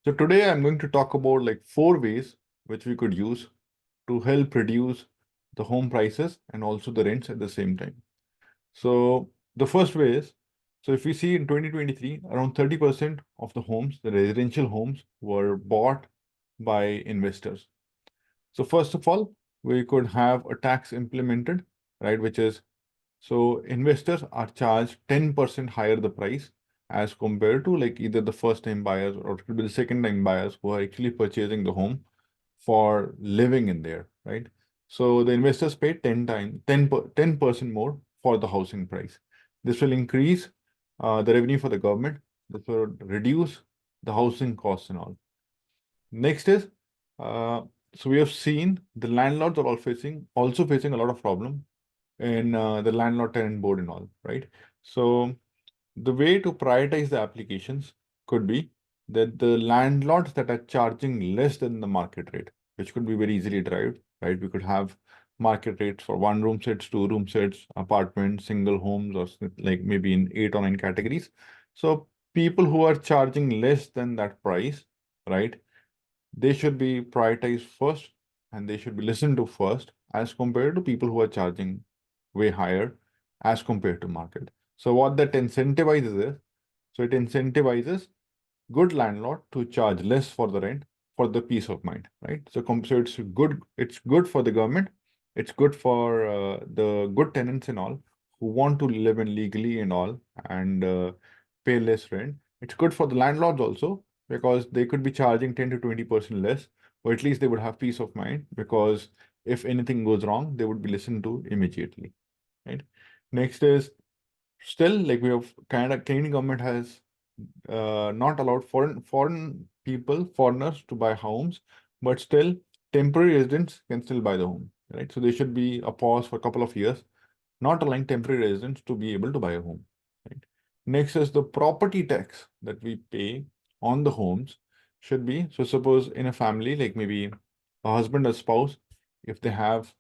So today I'm going to talk about like 4 ways which we could use to help reduce the home prices and also the rents at the same time. So the first way is, so if we see in 2023, around 30% of the homes, the residential homes, were bought by investors. So first of all, we could have a tax implemented, right? Which is, so investors are charged 10% higher the price as compared to like either the first time buyers or it could be the second time buyers who are actually purchasing the home for living in there, right? So the investors pay 10% more for the housing price. This will increase the revenue for the government. This will reduce the housing costs and all. Next is, uh, so we have seen the landlords are all also facing a lot of problem in the landlord tenant board and all, right? So the way to prioritize the applications could be that the landlords that are charging less than the market rate, which could be very easily derived, right? We could have market rates for one room sets, two room sets, apartments, single homes, or like maybe in 8 or 9 categories. So people who are charging less than that price, right? They should be prioritized first and they should be listened to first as compared to people who are charging way higher as compared to market. So what that incentivizes is, so it incentivizes good landlord to charge less for the rent for the peace of mind, right? So it's good for the government, it's good for the good tenants and all who want to live in legally and all and pay less rent. It's good for the landlords also because they could be charging 10 to 20% less, or at least they would have peace of mind because if anything goes wrong, they would be listened to immediately, right? Next is still like we have Canadian government has not allowed foreigners to buy homes, but still temporary residents can still buy the home, right? So there should be a pause for a couple of years, not allowing temporary residents to be able to buy a home, right? Next is the property tax that we pay on the homes should be, so suppose in a family, like maybe a husband or spouse, if they have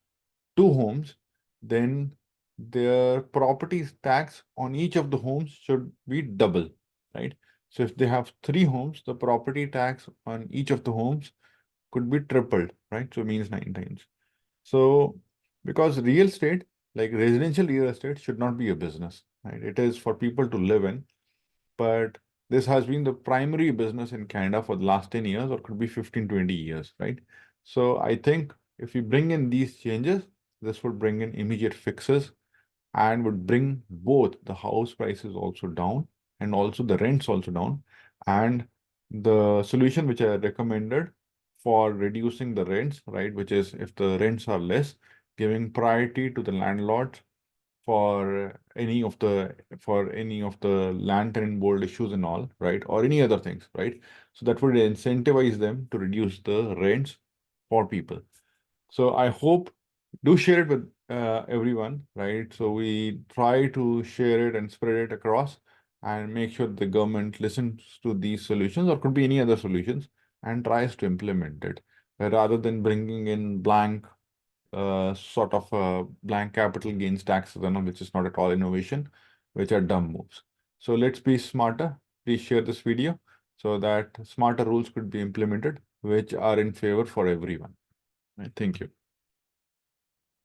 2 homes, then their property tax on each of the homes should be double, right? So if they have 3 homes, the property tax on each of the homes could be tripled, right? So it means 9 times. So because real estate, like residential real estate, should not be a business, right? It is for people to live in, but this has been the primary business in Canada for the last 10 years or could be 15, 20 years, right? So I think if we bring in these changes, this would bring in immediate fixes and would bring both the house prices also down and also the rents also down. And the solution which I recommended for reducing the rents, right, which is if the rents are less, giving priority to the landlords for any of the land tenant board issues and all, right? Or any other things, right? So that would incentivize them to reduce the rents for people. So I hope do share it with everyone, right? So we try to share it and spread it across and make sure the government listens to these solutions or could be any other solutions and tries to implement it rather than bringing in blank capital gains taxes, which is not at all innovation, which are dumb moves. So let's be smarter. Please share this video so that smarter rules could be implemented, which are in favor for everyone. Right? Thank you.